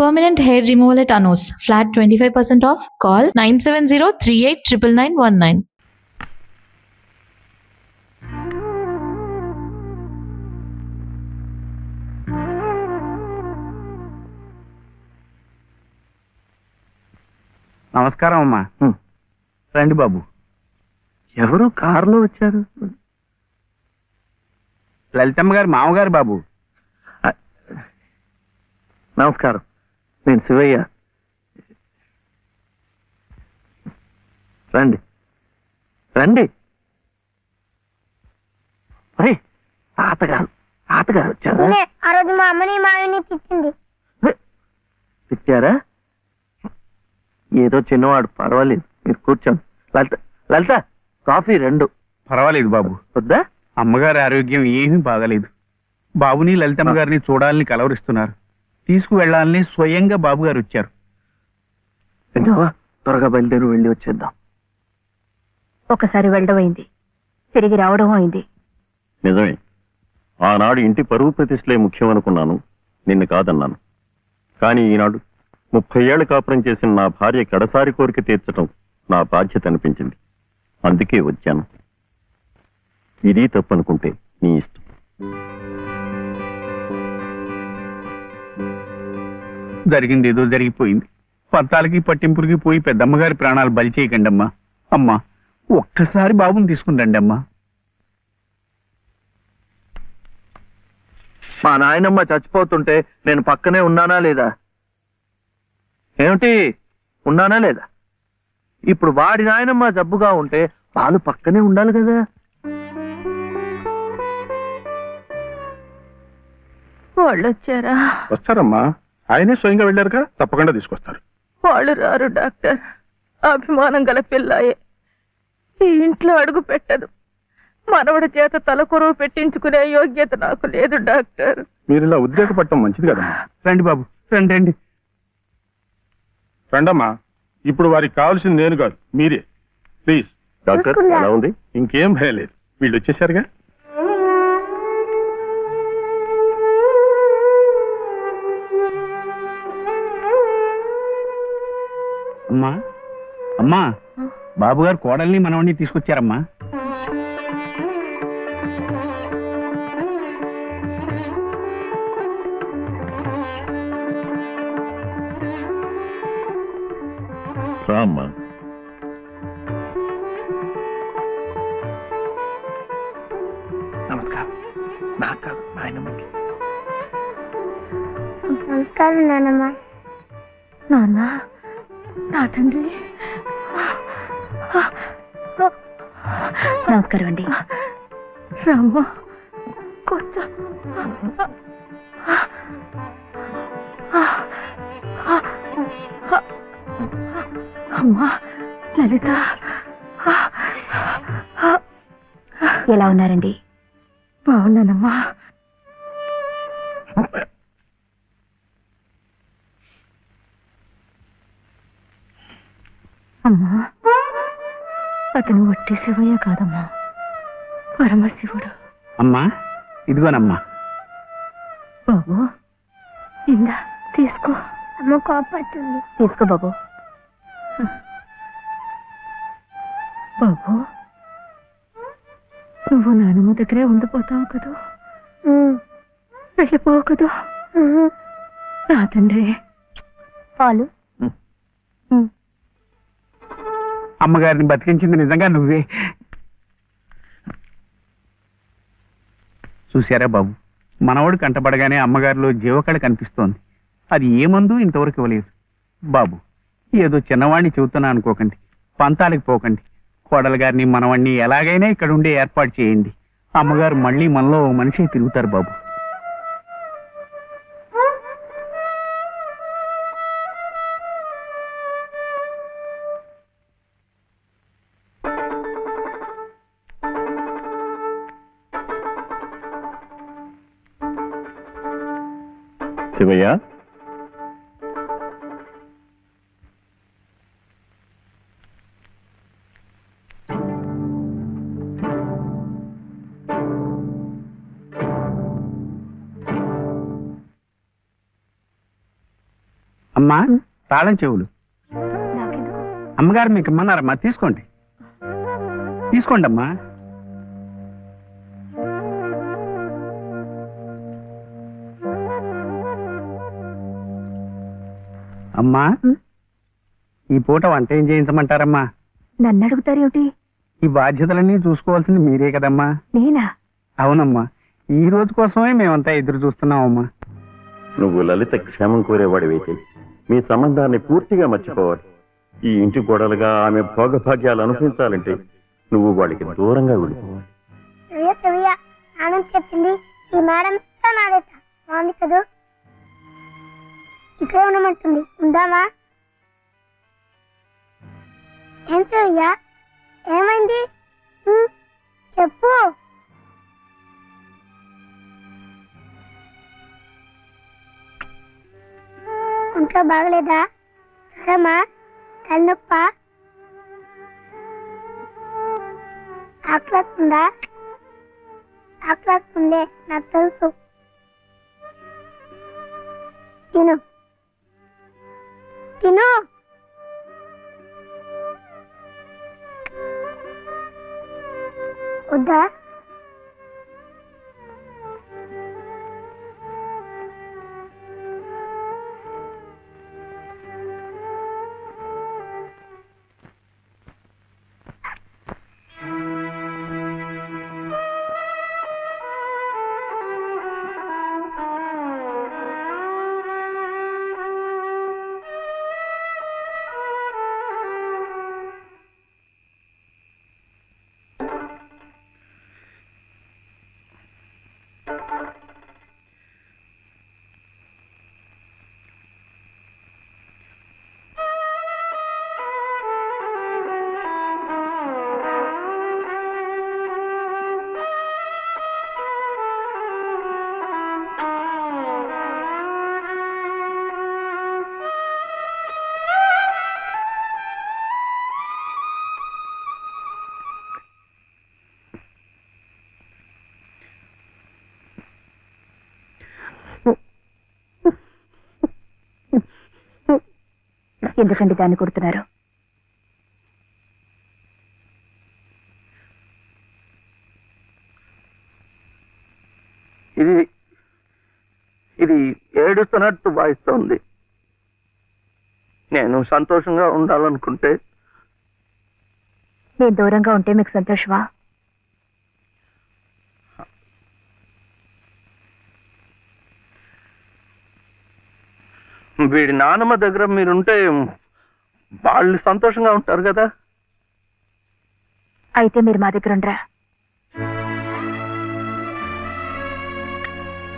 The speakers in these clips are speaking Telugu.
Permanent hair removal at Anos. Flat 25% off. Call 970-389919. నమస్కారం అమ్మా. రండి బాబు. ఎవరు కారులో వచ్చారు? లలితమ్మ గారు మామగారు బాబు. నమస్కారం, నేను శివయ్య. రండి రండి. తాతగారు తాతగారు వచ్చారా? ఆ రోజు మా అమ్మని మావిని తిట్టింది. తిట్టారా? ఏదో చిన్నవాడు, పర్వాలేదు, మీరు కూర్చోండి. లలిత లలిత కాఫీ 2. పర్వాలేదు బాబు. వద్దా? అమ్మగారి ఆరోగ్యం ఏమీ బాగలేదు. బాబుని లలితమ్మ గారిని చూడాలని కలవరిస్తున్నారు. తీసుకువెళ్లాలని స్వయంగా బాబు గారు వచ్చారు. విన్నావా? త్వరగా బయలుదేరి వెళ్ళి వచ్చేద్దాం. ఒకసారి వెళ్ళడం అయింది, తిరిగి రావడం అయింది. నిజమే, ఆనాడు ఇంటి పరువు ప్రతిష్టలే ముఖ్యం అనుకున్నాను, నిన్ను కాదన్నాను. కానీ ఈనాడు 30 ఏళ్ల కాపురం చేసిన నా భార్య కడసారి కోరిక తీర్చడం నా బాధ్యత అనిపించింది. అందుకే వచ్చాను. ఇది తప్పనుకుంటే నీ ఇష్టం. జరిగింది ఏదో జరిగిపోయింది. పత్తాలకి పట్టింపులకి పోయి పెద్దమ్మగారి ప్రాణాలు బలి చేయకండి అమ్మా. అమ్మా, ఒక్కసారి బాబుని తీసుకుని రండి అమ్మా. మా నాయనమ్మ చచ్చిపోతుంటే నేను పక్కనే ఉన్నానా లేదా? ఏమిటి, ఉన్నానా లేదా? ఇప్పుడు వాడి నాయనమ్మ జబ్బుగా ఉంటే వాళ్ళు పక్కనే ఉండాలి కదా. వాళ్ళు వచ్చారా? వస్తారమ్మా, ఆయనే స్వయంగా వెళ్ళారుగా, తప్పకుండా తీసుకొస్తారు. వాళ్ళు రారు డాక్టర్. అభిమానం గల పిల్లాయే, ఈ ఇంట్లో అడుగు పెట్టదు. మనవడి చేత తలకొరువు పెట్టించుకునే యోగ్యత నాకు లేదు డాక్టర్. మీరు ఇలా ఉద్రేకపడటం మంచిది కదమ్మా. రండి బాబు, రండి రండి. రండమ్మా, ఇప్పుడు వారికి కావాల్సింది నేను కాదు, మీరే. ప్లీజ్. డాక్టర్ ఎలా ఉంది? ఇంకేం భయం లేదు, వీళ్ళు వచ్చేసారుగా. అమ్మా అమ్మా, బాబు గారు కోడల్ని మనవడిని తీసుకొచ్చారమ్మా. రామ్మా. నమస్కారం. నాకు కాదు, నాయనమ్మకి. నమస్కారం నాన్నమ్మ. నాన్న, నా తండ్రి. నమస్కారం అండి. రామ్మ, కూర్చో. అమ్మా లలిత, ఎలా ఉన్నారండి? బాగున్నానమ్మా. అమ్మా, అతను వట్టి శివయ్య కాదమ్మా, పరమశివుడు. అమ్మా, ఇదిగోనమ్మా. బాబు, ఇందా తీసుకో. అమ్మ కోపడుతుంది. తీసుకో బాబు. బాబు, నువ్వు నాన్నమ్మ దగ్గరే ఉండిపోతావు కదూ, వెళ్ళిపోవు కదూ. నా తండ్రి. పాలు. అమ్మగారిని బతికించింది నిజంగా నువ్వే. చూశారా బాబు, మనవడు కంటపడగానే అమ్మగారిలో జీవకళ కనిపిస్తోంది. అది ఏ మందు ఇంతవరకు ఇవ్వలేదు. బాబు, ఏదో చిన్నవాడిని చెబుతున్నా అనుకోకండి, పంతాలకు పోకండి. కోడలు గారిని మనవాడిని ఎలాగైనా ఇక్కడ ఉండే ఏర్పాటు చేయండి. అమ్మగారు మళ్ళీ మనలో మనిషి తిరుగుతారు బాబు. శివయ్య, అమ్మా తాళం చెవులు నాకెందుకు? అమ్మగారు మీకు ఇమ్మన్నారమ్మా, తీసుకోండి తీసుకోండి అమ్మా. అమ్మా ఈ పూట వంట ఏం చేయించమంటారమ్మా? నన్ను అడుగుతారేమిటి? ఈ బాధ్యతలన్నీ చూసుకోవాల్సింది మీరే కదమ్మా. నేనా? అవునమ్మా, ఈ రోజు కోసమే మేమంతా ఎదురు చూస్తున్నామమ్మా. నువ్వు లలిత క్షేమం కోరేవాడివైతే మీ సంబంధాన్ని పూర్తిగా మర్చిపోవాలి. ఈ ఇంటి గోడలుగా ఆమె భోగభాగ్యాలు అనుభవించాలంటే నువ్వు వాడికి దూరంగా వెళ్ళిపోవాలి. సవ్య ఆనంద్ చెప్పింది ఈ మేడం నాదేట బాగుంది చదువు. ఇక్కడే ఉండమంటుంది, ఉందామా? ఏం సవ్య, ఏమైంది? చెప్పు. ఒంట్లో బాగలేదా? జ్వరమా? తలనొప్ప? ఆకలిస్తుందా? ఆకలిస్తుందే, నాకు తెలుసు. తిను తిను. వద్దా? ఎందుకండి దాన్ని కొడుతున్నారు? ఇది ఇది ఏడుస్తున్నట్టు భావిస్తోంది. నేను సంతోషంగా ఉండాలనుకుంటే నేను దూరంగా ఉంటే మీకు సంతోషమా? వీడి నానమ్మ దగ్గర మీరుంటే వాళ్ళు సంతోషంగా ఉంటారు కదా. అయితే మీరు మా దగ్గర ఉండరా?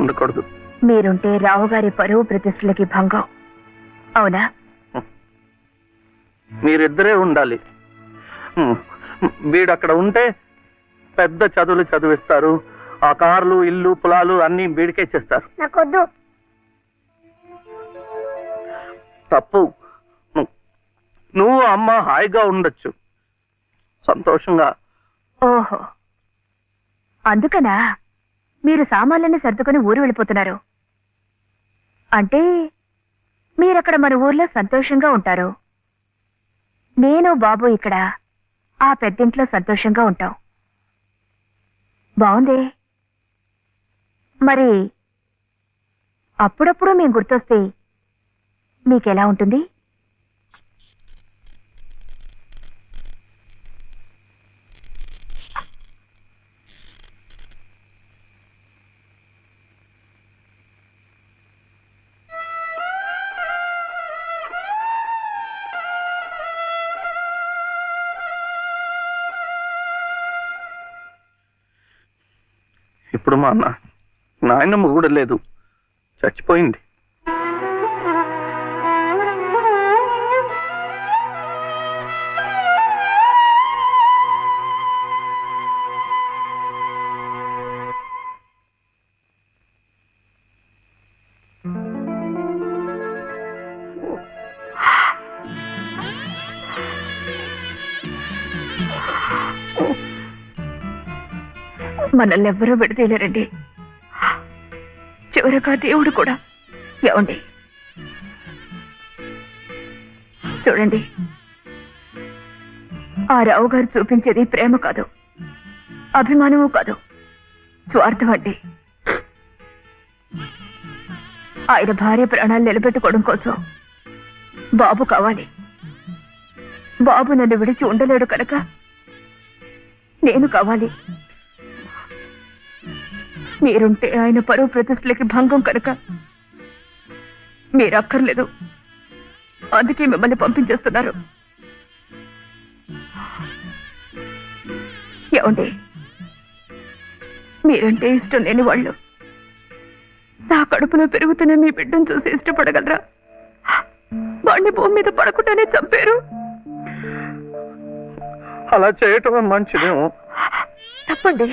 ఉండకూడదు. మీరుంటే రావు గారి పరువు ప్రతిష్టలకి భంగం. అవునా? మీరిద్దరే ఉండాలి. వీడు అక్కడ ఉంటే పెద్ద చదువులు చదివిస్తారు. ఆ కార్లు, ఇల్లు, పొలాలు అన్ని వీడికే చేస్తారు. నాకొద్దు. తప్పు. నువ్వు అమ్మ హాయిగా ఉండొచ్చు, సంతోషంగా. ఓహో, అందుకనా మీరు సామాన్లన్నీ సర్దుకొని ఊరు వెళ్ళిపోతున్నారు? అంటే మీరక్కడ మన ఊర్లో సంతోషంగా ఉంటారు, నేను బాబు ఇక్కడ ఆ పెద్దింట్లో సంతోషంగా ఉంటాం. బాగుంది. మరి అప్పుడప్పుడు మేము గుర్తొస్తే మీకెలా ఉంటుంది? ఇప్పుడు మా నాయనమ్మ కూడా లేదు, చచ్చిపోయింది. మనల్ని ఎవ్వరూ విడదీయలేరండి, చివరగా దేవుడు కూడా. ఏమండి, చూడండి, ఆ రావు గారు చూపించేది ప్రేమ కాదు, అభిమానము కాదు, స్వార్థం అండి. ఆయన భార్య ప్రాణాలు నిలబెట్టుకోవడం కోసం బాబు కావాలి. బాబు నన్ను విడిచి ఉండలేడు కనుక నేను కావాలి. మీరుంటే ఆయన పరువు ప్రతిష్టలకి భంగం కనుక మీరు అక్కర్లేదు, అందుకే మిమ్మల్ని పంపించేస్తున్నారు. ఏమండి, మీరంటే ఇష్టం లేని వాళ్ళు నా కడుపులో పెరుగుతున్న మీ బిడ్డను చూసి ఇష్టపడగలరా? వాడిని భూమి మీద పడకుండానే చంపారు. అలా చేయటం మంచిదేమో. తప్పండి.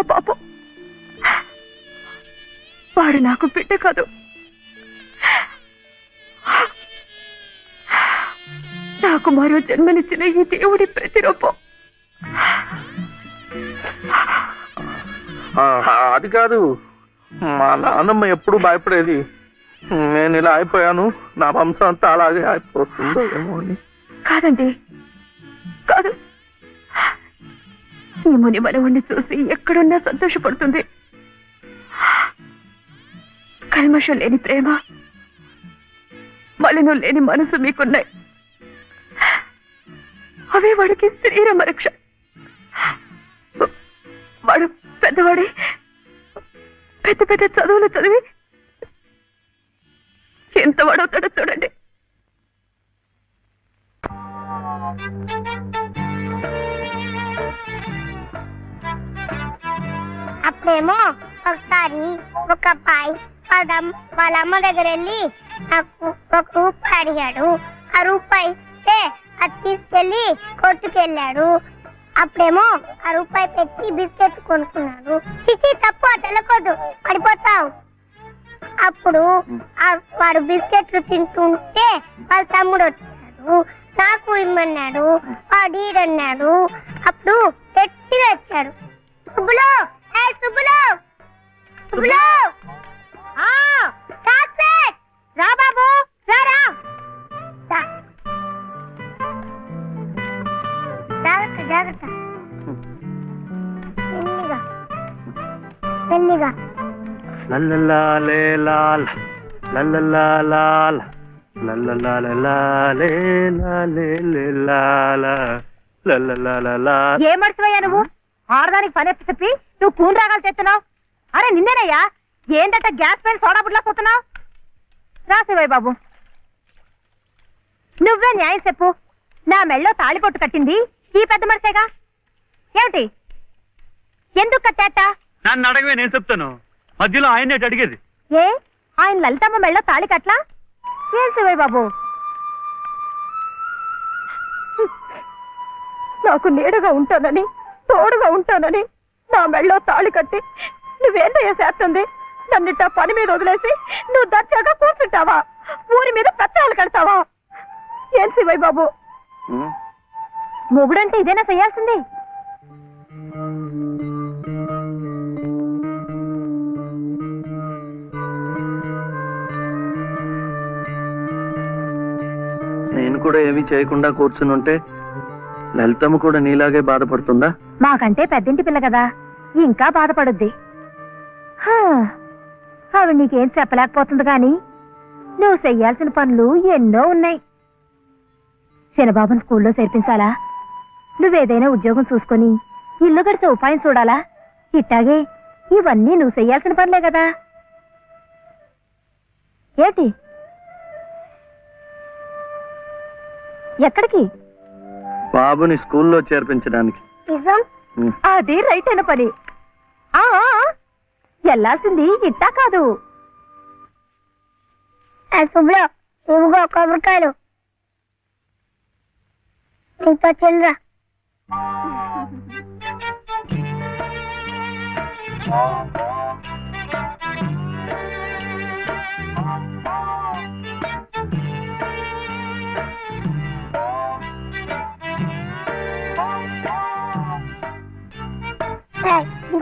పాపం, వాడు నాకు బిడ్డ కాదు, నాకు మరో జన్మనిచ్చిన ఈ దేవుడి ప్రతిరూపం. అది కాదు, మా నాన్నమ్మ ఎప్పుడు భయపడేది నేను ఇలా అయిపోయాను, నా వంశం అంతా అలాగే అయిపోతుందో ఏమో అని. కాదండి, కాదు. ఈ ముని మనవుణ్ణి చూసి ఎక్కడున్నా సంతోషపడుతుంది. కల్మషం లేని ప్రేమ, మలినం లేని మనసు మీకున్నాయి. అవే వాడికి శ్రీరామ రక్ష. వాడు పెద్దవాడి పెద్ద పెద్ద చదువులు చదివి ఎంత వాడవుతాడో చూడండి. అప్పుడేమో ఒకసారి ఒక అబ్బాయి వాళ్ళ అమ్మ దగ్గర వెళ్ళి నాకు ఒక రూపాయి అడిగాడు. ఆ రూపాయి అది తీసుకెళ్లి కొట్టుకెళ్ళాడు. అప్పుడేమో ఆ రూపాయి పెట్టి బిస్కెట్ కొనుక్కున్నాడు. చిచి, తప్పు, తెలకొద్దు, పడిపోతావు. అప్పుడు వాడు బిస్కెట్లు తింటుంటే వాళ్ళ తమ్ముడు వచ్చాడు, నాకు ఇమ్మన్నాడు. వాడు ఈడన్నాడు. అప్పుడు గట్టిగా వచ్చాడు, సుబ్బులు, సుబ్బులు, సుబ్బులు, రా బాబు, రారా, జాగ్రత్త జాగ్రత్త, మెల్లిగా మెల్లిగా. ఏ మర్చిపోయా నువ్వు? ఆడదానికి పని చెప్పి నువ్వు కూని రాగాలు తెస్తున్నావు. అరే నిన్నేనయ్యా, ఏంటంట గ్యాస్ పైన సోడా బుడ్లా పోతున్నావు? రాసేవాయి బాబు, నువ్వే న్యాయం చెప్పు. నా మెళ్ళో తాళిపొట్టు కట్టింది ఈ పెద్ద మనిషేగా. ఏమిటి, ఎందుకు కట్టాట? నన్ను అడగవే, నేను చెప్తాను. మధ్యలో ఆయనే అడిగేది. ఏ, ఆయన లలితమ్మ మెళ్ళో తాళి కట్లా? ఏం శివయ్య బాబు, నాకు నీడగా ఉంటానని, తోడుగా ఉంటానని నా మెళ్ళో తాళి కట్టి నువ్వేంటయ్యా చేస్తుంది? నన్నిట్ట పని మీద వదిలేసి నువ్వు దర్జాగా కూర్చుంటావా? ఊరి మీద పెత్తనాలు కడతావా? ఏం శివయ్య బాబు, మొగుడంటే ఇదేనా చేయాల్సింది? నేను కూడా ఏమీ చేయకుండా కూర్చుని ఉంటే లలితమ్మ కూడా నీలాగే బాధపడుతుందా? మాకంటే పెద్దింటి పిల్ల కదా, ఇంకా బాధపడుద్ది. ఆవిడ నీకేం చెప్పలేకపోతుంది గాని నువ్వు చెయ్యాల్సిన పనులు ఎన్నో ఉన్నాయి. చిన్నబాబుని స్కూల్లో చేర్పించాలా? నువ్వేదైనా ఉద్యోగం చూసుకొని ఇల్లు గడిచే ఉపాయం చూడాలా? ఇట్టాగే ఇవన్నీ నువ్వు చెయ్యాల్సిన పనులే కదా. ఏంటి, ఎక్కడికి? బాబుని స్కూల్లో చేర్పించడానికి. అది రైట్ అయిన పని. వెళ్ళాల్సింది ఇట్టా కాదు. శుభ్ర, ఇవిగో కొబ్బరికాయలు, నీతో చిల్లరా.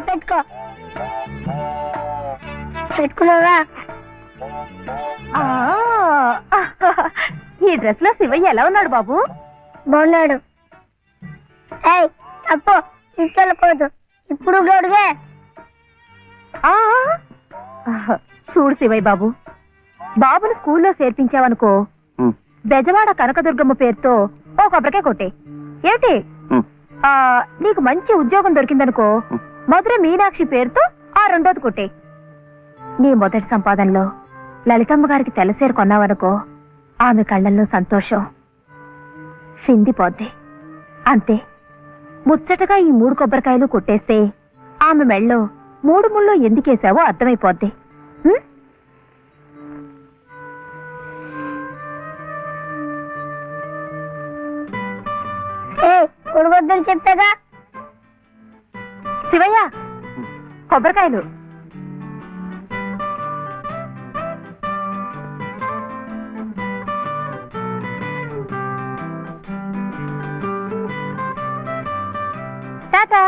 పెట్టుకో, పెట్టుకున్నావా? ఈ డ్రెస్ లో శివయ్య ఎలా ఉన్నాడు బాబు? బాగున్నాడు. ఏయ్ తప్పు, తీసుకెళ్ళకూడదు. ఇప్పుడు గడుగే. ఆ, చూడు శివయ్య బాబు, బాబుని స్కూల్లో చేర్పించావనుకో, బెజవాడ కనకదుర్గమ్మ పేరుతో ఓ కొబ్బరికాయ కొట్టే. ఏమిటి? నీకు మంచి ఉద్యోగం దొరికిందనుకో, మధుర మీనాక్షి పేరుతో ఆ రెండోది కొట్టే. నీ మొదటి సంపాదనలో లలితమ్మ గారికి తెల్లసేరు కొన్నావనుకో, ఆమె కళ్ళల్లో సంతోషం సిందిపోద్ది. అంతే, ముచ్చటగా ఈ 3 కొబ్బరికాయలు కొట్టేస్తే ఆమె మెళ్ళో 3 ముళ్ళు ఎందుకేసావో అర్థమైపోద్ది. కొడవద్దని చెప్పాగా. శివయ్య, కొబ్బరికాయలు. Tata.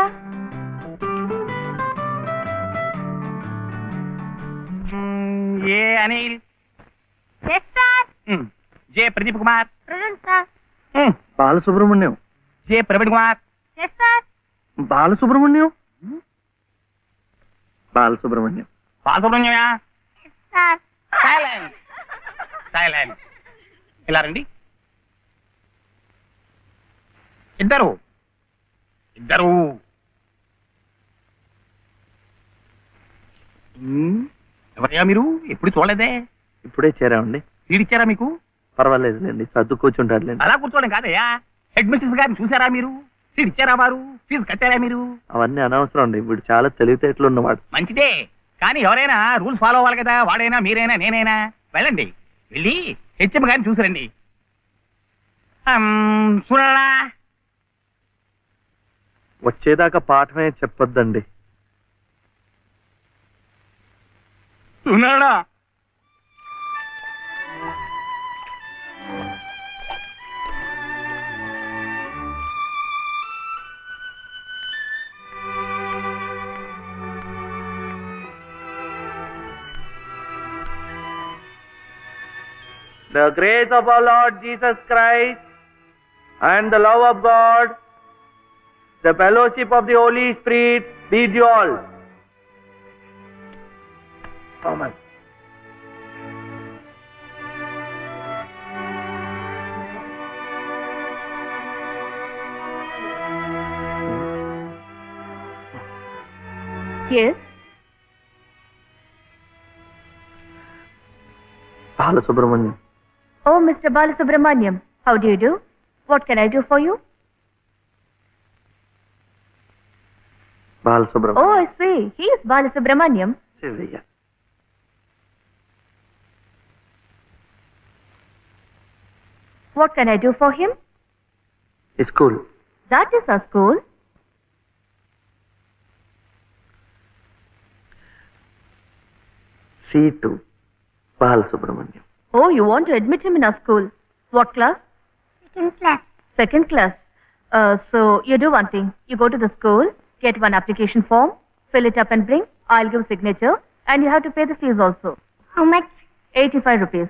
A Anil, J Pradeep Kumar, Balasubramaniam, J Praveen Kumar, Balasubramaniam, Balasubramaniam, బాలసుబ్రహ్మణ్యమా? Silence, silence. ఇలా రండి. ఇద్దరు ఇద్దరు. ఎవరయ్యా మీరు? ఎప్పుడు చూడలేదే. ఇప్పుడే చేరామండి. వీడిచ్చారా మీకు? పర్వాలేదులేండి, సర్దు కూర్చుంటారులేండి. అలా కూర్చోవడం కాదయ్యా, హెడ్ మిస్ట్రెస్ గారిని చూసారా మీరు? సీట్ ఇచ్చారా వారు? ఫీజు కట్టారా మీరు? అవన్నీ అనవసరం అండి, వీడు చాలా తెలివితేటలు ఉన్నవాడు. మంచిదే, కానీ ఎవరైనా రూల్స్ ఫాలో అవ్వాలి కదా. వాడైనా మీరైనా నేనైనా. వెళ్ళండి, వెళ్ళి హెచ్ఎం గారిని చూసిరండి. చూడరా, వచ్చేదాకా పాఠమే చెప్పొద్దండి. చూడరా. The grace of our Lord Jesus Christ and the love of God, the fellowship of the Holy Spirit be with you all. Amen. Yes. Balasubramaniam. Oh, Mr. Balasubramaniam, how do you do? What can I do for you? Balasubramaniam. Oh, I see. He is Balasubramaniam. Sivaya. What can I do for him? School. That is our school. C2. Balasubramaniam. Oh, you want to admit him in our school. What class? Second class. Second class. So you do one thing. You go to the school, get one application form, fill it up and bring. I'll give signature, and you have to pay the fees also. How much? 85 rupees.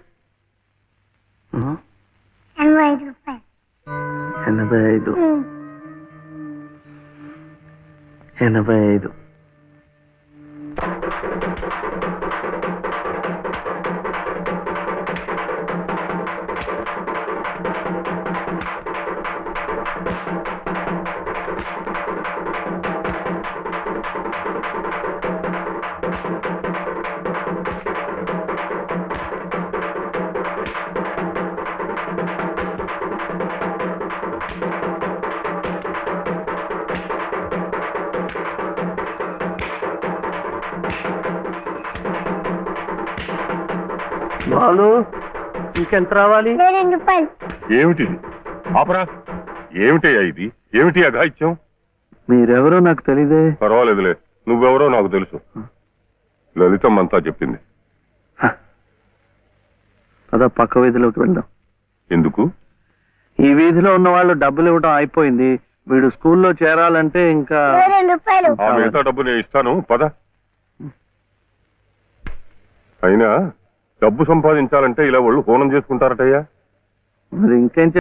And 5 rupees. 85. 85. Balu, ఇంకెంత రావాలి? 2 రూపాయలు. ఏమిటిది? ఆపరా. ఏమిటయ్యా ఇది? ఏమిటి అఘాయిత్యం? మీరెవరో నాకు తెలీదే. పర్వాలేదులే, నువ్వెవరో నాకు తెలుసు. లలితమ్మంతా చెప్పింది. అదా పక్క వీధిలోకి వెళ్దాం. ఎందుకు? ఈ వీధిలో ఉన్న వాళ్ళు డబ్బులు ఇవ్వడం అయిపోయింది. వీడు స్కూల్లో చేరాలంటే ఇంకా 2 రూపాయలు. ఆ మిగతా డబ్బు నేను ఇస్తాను, పద. అయినా డబ్బు సంపాదించాలంటే ఇలా వాళ్ళు హోనం చేసుకుంటారటయ్యా. మరి ఇంకేం